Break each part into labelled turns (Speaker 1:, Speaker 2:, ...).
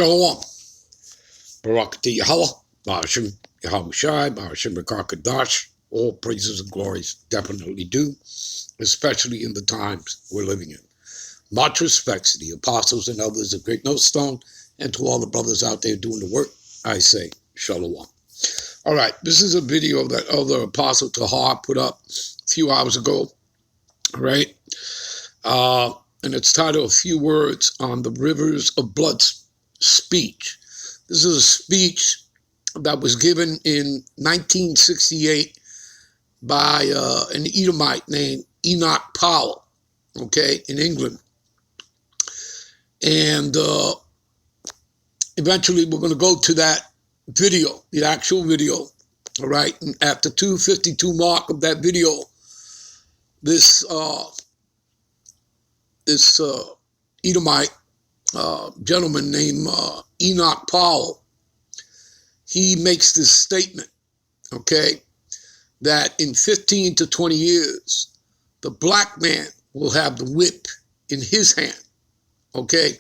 Speaker 1: Shalom. Barakati Yahweh, Bahashim Yahweh Shai, Bahashim Rekakadash. All praises and glories definitely due, especially in the times we're living in. Much respects to the apostles and elders of Great Millstone, and to all the brothers out there doing the work, I say Shalom. All right, this is a video that Elder Apostle Tahar put up a few hours ago, all right? And it's titled A Few Words on the Rivers of Blood speech. This is a speech that was given in 1968 by an Edomite named Enoch Powell, okay, in England. And eventually we're going to go to that video, the actual video, all right? And at the 2:52 mark of that video, this Edomite gentleman named Enoch Powell, he makes this statement, okay, that in 15 to 20 years, the black man will have the whip in his hand, okay?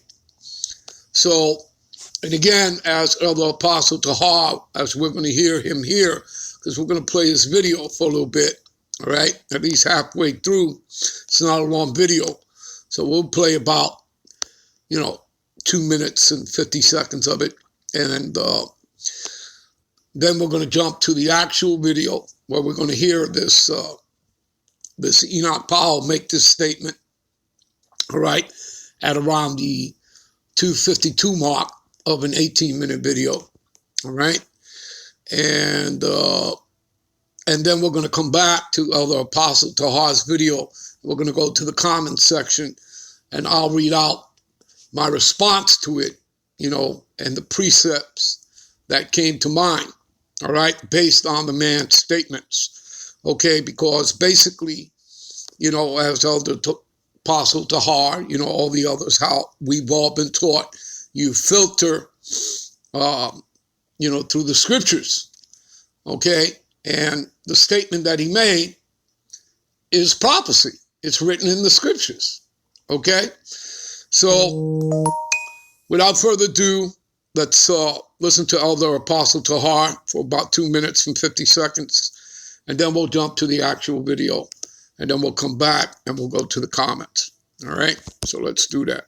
Speaker 1: So, and again, as Elder Apostle Tahar, as we're going to hear him here, because we're going to play his video for a little bit, all right? At least halfway through. It's not a long video. So we'll play about, 2 minutes and 50 seconds of it. And then we're going to jump to the actual video where we're going to hear this Enoch Powell make this statement, all right, at around the 2:52 mark of an 18-minute video, all right? And then we're going to come back to Elder Apostle Tahar's video. We're going to go to the comments section, and I'll read out my response to it, and the precepts that came to mind, all right, based on the man's statements, okay? Because basically, as Elder Apostle Tahar, all the others, how we've all been taught, you filter, through the scriptures, okay? And the statement that he made is prophecy. It's written in the scriptures, okay? So, without further ado, let's listen to Elder Apostle Tahar for about 2 minutes and 50 seconds, and then we'll jump to the actual video, and then we'll come back and we'll go to the comments, all right? So let's do that.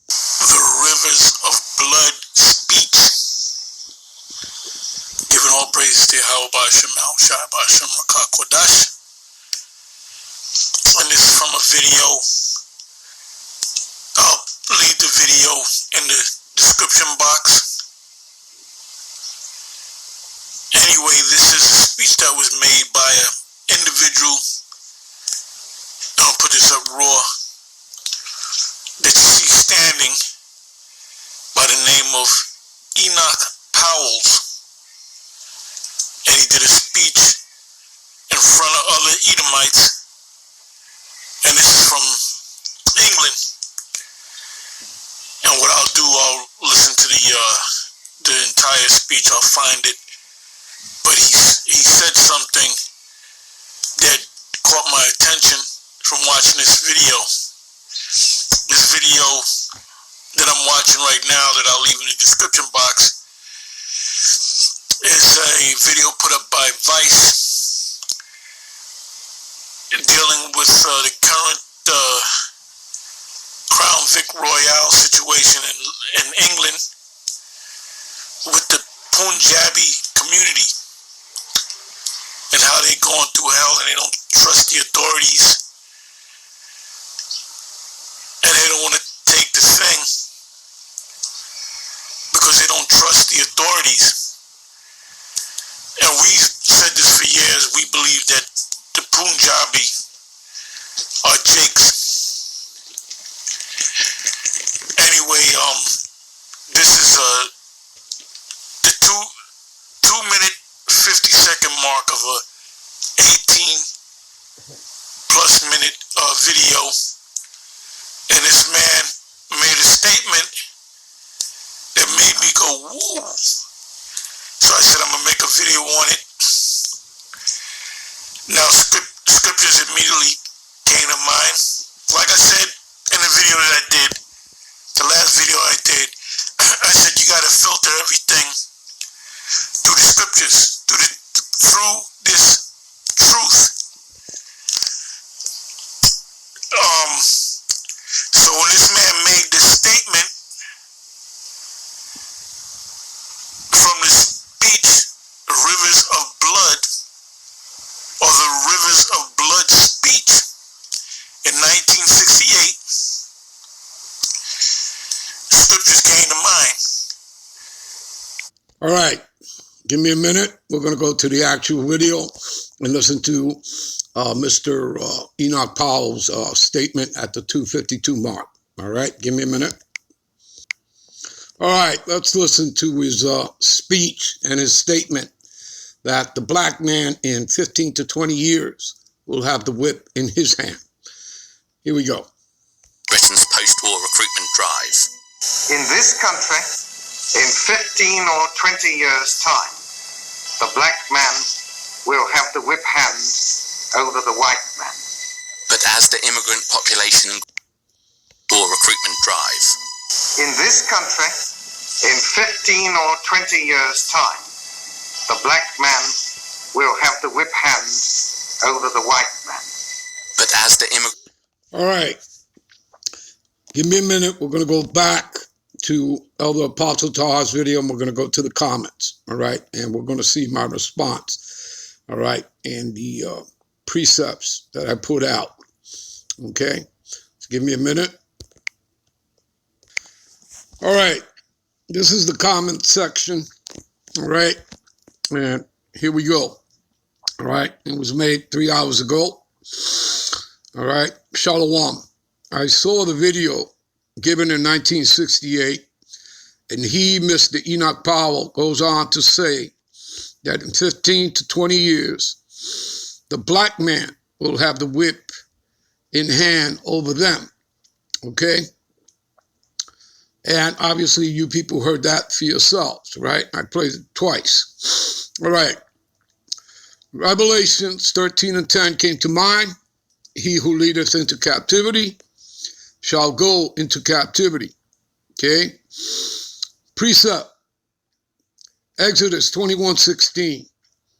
Speaker 2: The rivers of blood speech. Giving all praise to Yahweh B'Hashem, Shai B'Hashem, Rakakwadash. And this is from a video. I'll leave the video in the description box. Anyway, this is a speech that was made by an individual. I'll put this up raw. That you see standing by the name of Enoch Powell. And he did a speech in front of other Edomites. And this is from England. And what I'll do, I'll listen to the entire speech. I'll find it. But he said something that caught my attention from watching this video. This video that I'm watching right now, that I'll leave in the description box, is a video put up by Vice dealing with the current Crown Vic Royale situation in England with the Punjabi community and how they're going through hell and they don't trust the authorities and they don't want to take the thing because they don't trust the authorities. And we've said this for years. We believe that the Punjabi are jakes. Anyway, this is the 2 minute 50-second mark of a 18+ minute video, and this man made a statement that made me go woo. So I said I'm gonna make a video on it. Now scriptures immediately came to mind. Like I said in the video that I did, the last video I did, filter everything through the scriptures, through this truth. So when this man made this statement from the speech, Rivers of Blood, or the Rivers of Blood speech in 1968, scriptures came to mind.
Speaker 1: All right, give me a minute. We're going to go to the actual video and listen to Mr. Enoch Powell's statement at the 2:52 mark. All right, give me a minute. All right, let's listen to his speech and his statement that the black man in 15 to 20 years will have the whip in his hand. Here we go.
Speaker 3: Britain's post-war recruitment drive.
Speaker 4: In this country, in 15 or 20 years' time, the black man will have the whip hand over the white man.
Speaker 3: But as the immigrant population or recruitment drive.
Speaker 4: In this country, in 15 or 20 years' time, the black man will have the whip hand over the white man.
Speaker 3: But as the immigrant...
Speaker 1: All right. Give me a minute. We're going to go back to Elder Apostle Tahar's video, and we're going to go to the comments. All right. And we're going to see my response. All right. And the precepts that I put out. Okay. So give me a minute. All right. This is the comment section. All right. And here we go. All right. It was made 3 hours ago. All right. Shalom. I saw the video given in 1968, and he, Mr. Enoch Powell, goes on to say that in 15 to 20 years, the black man will have the whip in hand over them. Okay? And obviously you people heard that for yourselves, right? I played it twice. All right. Revelations 13 and 10 came to mind. He who leadeth into captivity shall go into captivity. Okay? Precept. Exodus 21:16.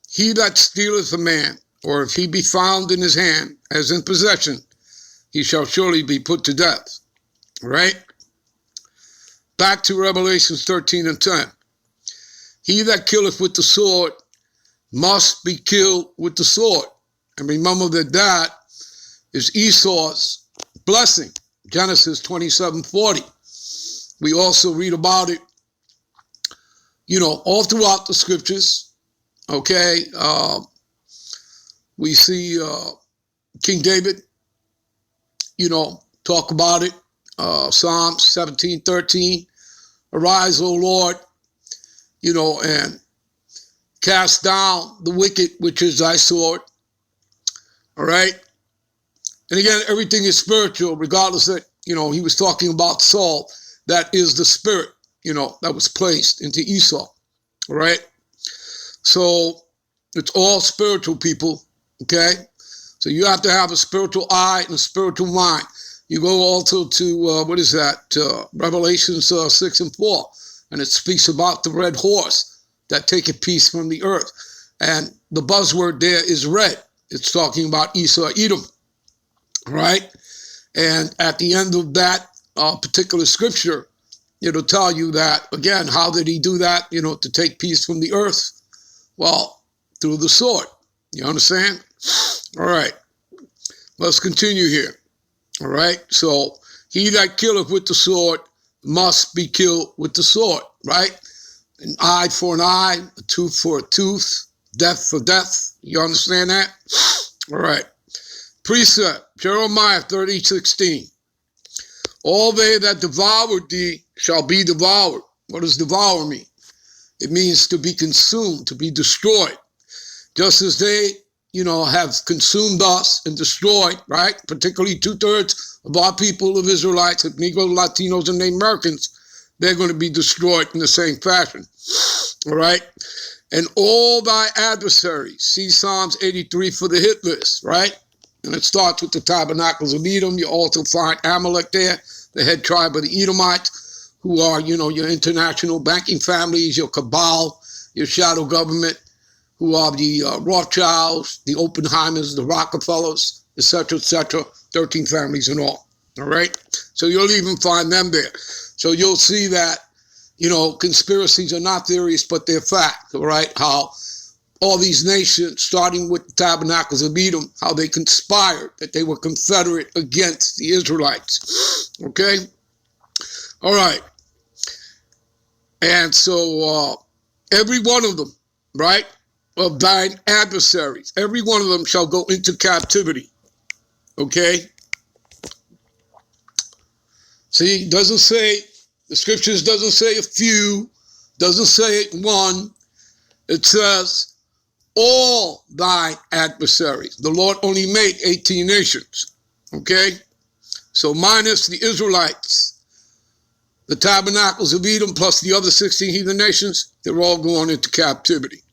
Speaker 1: He that stealeth a man, or if he be found in his hand as in possession, he shall surely be put to death. Right? Back to Revelations 13 and 10. He that killeth with the sword must be killed with the sword. And remember that is Esau's blessing. Genesis 27:40. We also read about it, all throughout the scriptures. Okay. We see King David, talk about it. Psalms 17:13. Arise, O Lord, and cast down the wicked, which is thy sword. All right. And again, everything is spiritual, regardless that, he was talking about Saul. That is the spirit, that was placed into Esau. All right. So it's all spiritual, people. Okay. So you have to have a spiritual eye and a spiritual mind. You go also to, Revelations 6 and 4. And it speaks about the red horse that taketh peace from the earth. And the buzzword there is red. It's talking about Esau, Edom. Right? And at the end of that particular scripture, it'll tell you that, again, how did he do that, to take peace from the earth? Well, through the sword. You understand? All right. Let's continue here. All right. So he that killeth with the sword must be killed with the sword. Right? An eye for an eye, a tooth for a tooth, death for death. You understand that? All right. Precept, Jeremiah 30:16. All they that devoured thee shall be devoured. What does devour mean? It means to be consumed, to be destroyed. Just as they, have consumed us and destroyed, right? Particularly 2/3 of our people of Israelites, Negroes, Latinos, and Native Americans, they're going to be destroyed in the same fashion. All right? And all thy adversaries, see Psalms 83 for the hit list, right? And it starts with the tabernacles of Edom. You also find Amalek there, the head tribe of the Edomites, who are, your international banking families, your cabal, your shadow government, who are the Rothschilds, the Oppenheimers, the Rockefellers, etc., 13 families in all right? So you'll even find them there. So you'll see that, conspiracies are not theories, but they're fact, all right? How all these nations, starting with the Tabernacles of Edom, how they conspired, that they were confederate against the Israelites, okay? All right. And so every one of them, right, of thine adversaries, every one of them shall go into captivity, okay? See, doesn't say, the scriptures doesn't say a few, doesn't say one. It says all thy adversaries. The Lord only made 18 nations, okay? So minus the Israelites, the Tabernacles of Edom, plus the other 16 heathen nations, they're all going into captivity,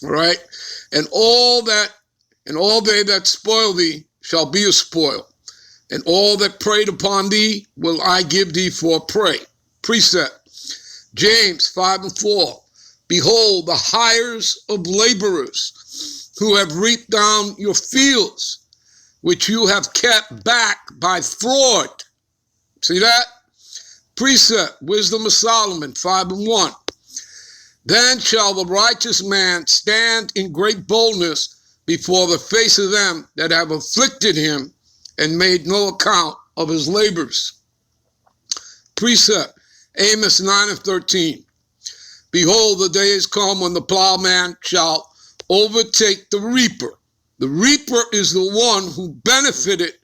Speaker 1: all right? And all they that spoil thee shall be a spoil. And all that preyed upon thee will I give thee for a prey. Precept. James 5:4. Behold, the hires of laborers who have reaped down your fields, which you have kept back by fraud. See that? Precept. Wisdom of Solomon 5:1. Then shall the righteous man stand in great boldness before the face of them that have afflicted him and made no account of his labors. Precept. Amos 9:13. Behold, the day is come when the plowman shall overtake the reaper. The reaper is the one who benefited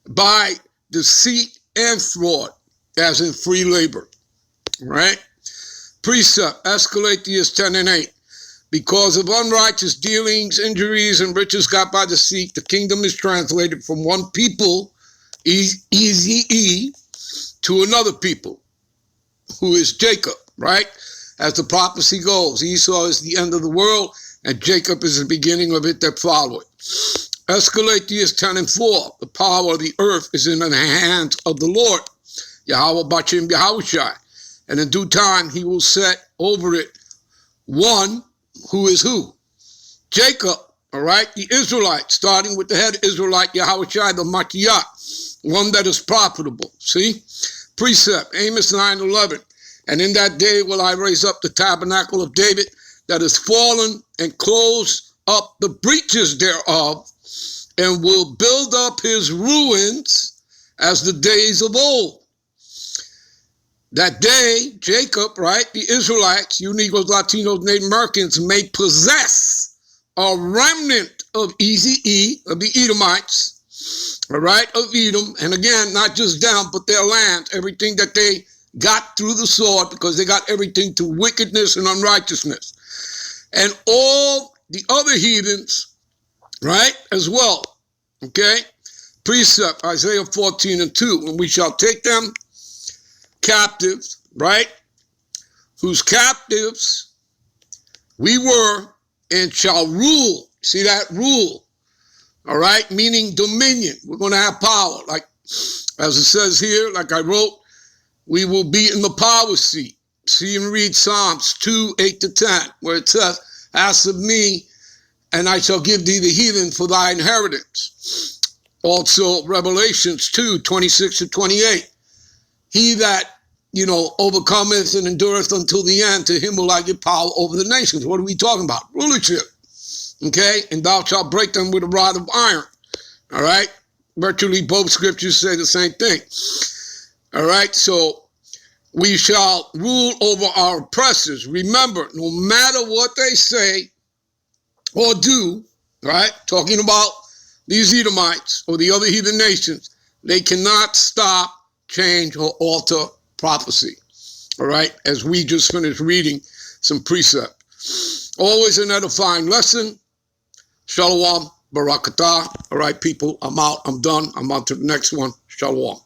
Speaker 1: by deceit and fraud, as in free labor. Right? Precept. Escalatius 10:8. Because of unrighteous dealings, injuries, and riches got by deceit, the kingdom is translated from one people, Eze, to another people, who is Jacob, right? As the prophecy goes, Esau is the end of the world, and Jacob is the beginning of it that follow it. Escalatius 10:4. The power of the earth is in the hands of the Lord, Yahweh Bachim Yahushai, and in due time he will set over it one who is who? Jacob, all right? The Israelite, starting with the head Israelite, Yahushai the Mashiach, one that is profitable. See? Precept, Amos 9:11. And in that day will I raise up the tabernacle of David that is fallen and close up the breaches thereof, and will build up his ruins as the days of old. That day, Jacob, right, the Israelites, you Negroes, Latinos, Native Americans, may possess a remnant of Eze, of the Edomites, all right, of Edom, and again, not just them, but their land, everything that they got through the sword, because they got everything to wickedness and unrighteousness. And all the other heathens, right, as well, okay? Precept, Isaiah 14:2, and we shall take them captives, right, whose captives we were, and shall rule. See that? Rule, all right, meaning dominion. We're going to have power, like, as it says here, like I wrote, we will be in the power seat. See and read Psalms 2:8-10, where it says, ask of me, and I shall give thee the heathen for thy inheritance. Also, Revelations 2:26-28. He that, overcometh and endureth until the end, to him will I give power over the nations. What are we talking about? Rulership. Okay? And thou shalt break them with a rod of iron. All right? Virtually both scriptures say the same thing. All right? So we shall rule over our oppressors. Remember, no matter what they say or do, right? Talking about these Edomites or the other heathen nations, they cannot stop, change, or alter prophecy, all right, as we just finished reading some precept. Always an edifying lesson. Shalom, barakatah. All right, people, I'm out, I'm done. I'm on to the next one. Shalom.